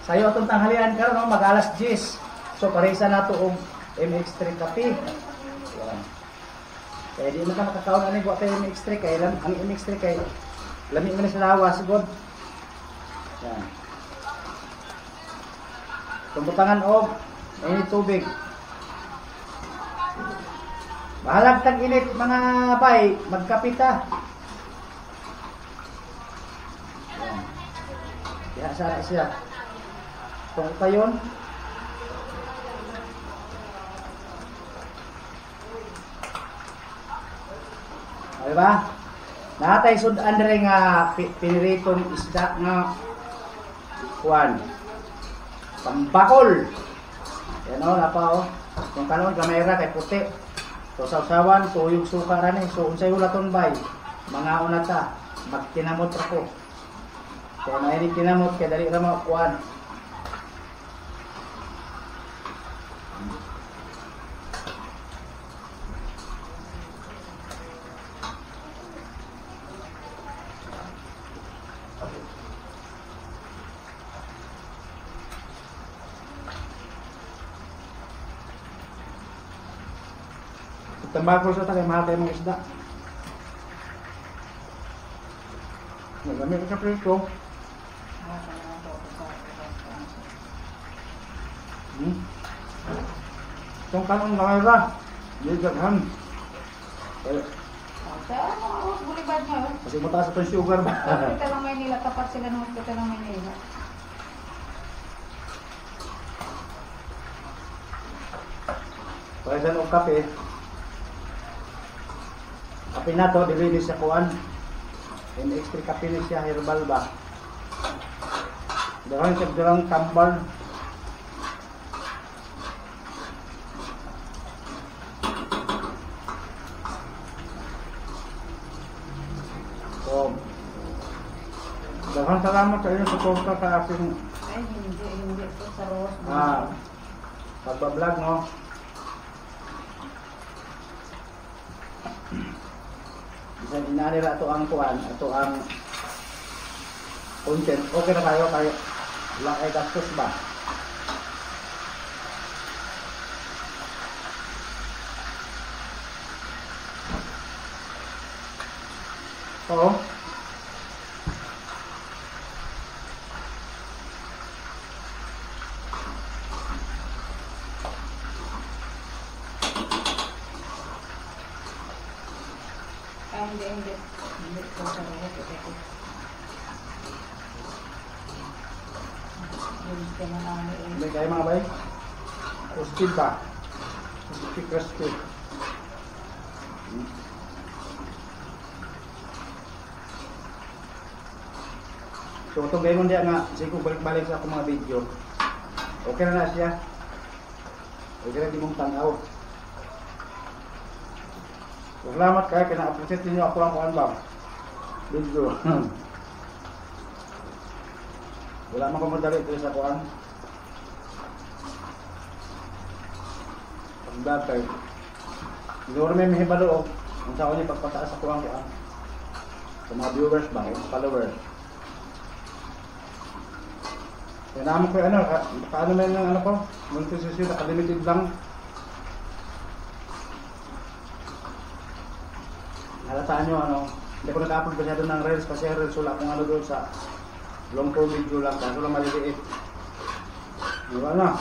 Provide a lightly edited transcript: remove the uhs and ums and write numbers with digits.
Sayo itong tanghalian karon no, mag-alas 10. So parisa na ito og MX3 kape. Yan. Kaya di mo ka makakaon ani wa kay MX3 kay ang MX3 kay lami man sa lawas god. Yan. Tumbutangan og init tubig. Bahalag tag init mga bay, magkapita. Yan. Kaya sana siya. Kung tayon. Ano ba? Natay sudan dere nga piniritong isda nga kuan. Pambakol. Yan o, napa o. Yung kanon, kamera kay puti. So, sawsawan, tuyong suka rin eh. So, unsay ulaton bay. Mga unata, magkinamot ako. So, nainig kinamot, kaya dali rama kuan. Tambakol sa tagay, mahal tayo mga isda. Nagamit sa presko. Itong kanong nakayra. Ligaghan. Kasi mataas itong sugar ba? Hospital ng Maynila, tapat sila ng hospital ng Maynila. Pwede sa ng kape. Kape na to, dili siya kuan. MX3 kape ni siya, herbal ba? Dahan siya dalang tambal. So, dahan salamat sa inyo suporta sa aking Ay, hindi po sa Rose. pagbablog, no? Bisan inanira ito ang kuan, ito ang content. Okay na kayo lang ay gastos ba? Oo. Hindi po sa Rose. May kayo mga bay? Crispy ba? Crispy. So itong gayong diya nga, sige balik-balik sa akong mga video. Okay na siya. Okay na di mong tanaw. Salamat kayo, kina-appreciate ninyo ako ang kuhan ba? Video. Wala man ko madali ito sa kuhan. Pag-vlog kayo. Siguro may mahibalo ang sa niya pagpataas sa kuhan kuhan. Sa mga viewers ba, followers. Kaya naman ko ano, paano na yung ano ko? Multi-session, naka-limited lang. Halataan nyo ano, hindi ko nag-upload masyado ng reels kasi reels wala akong ano doon sa long form video lang, kaso lang maliliit. Diba na?